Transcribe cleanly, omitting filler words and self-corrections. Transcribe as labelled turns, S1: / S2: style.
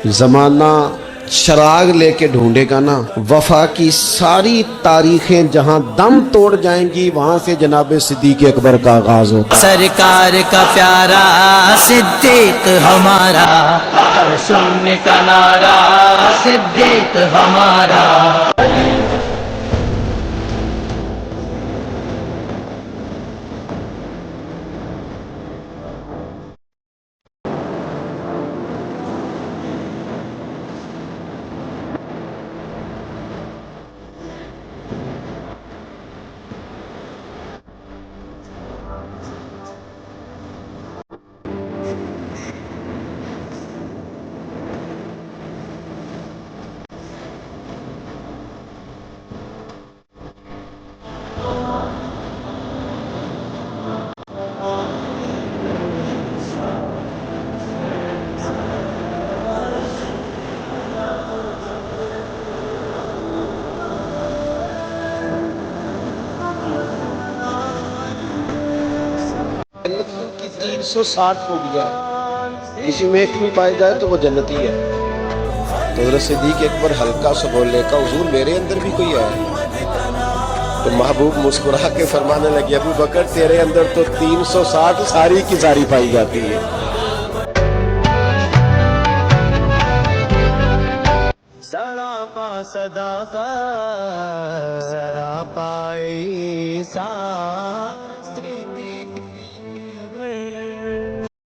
S1: زمانہ چراغ لے کے ڈھونڈے گا نا، وفا کی ساری تاریخیں جہاں دم توڑ جائیں گی وہاں سے جناب صدیق اکبر کا آغاز ہوگا۔
S2: سرکار کا پیارا صدیق ہمارا، ہر سننے کا نعرہ صدیق ہمارا۔
S1: جنت کی 360 خوبیاں کسی میں ایک بھی پائی جائے تو وہ جنتی ہے۔ تو حضرت صدیق اکبر ہلکا سا بولنے کا، حضور میرے اندر بھی کوئی ہے؟ تو محبوب مسکرا کے فرمانے لگے، ابو بکر تیرے اندر تو 360 ساری کی ساری پائی جاتی ہے۔
S2: سراپا صداقت سراپا عیسیٰ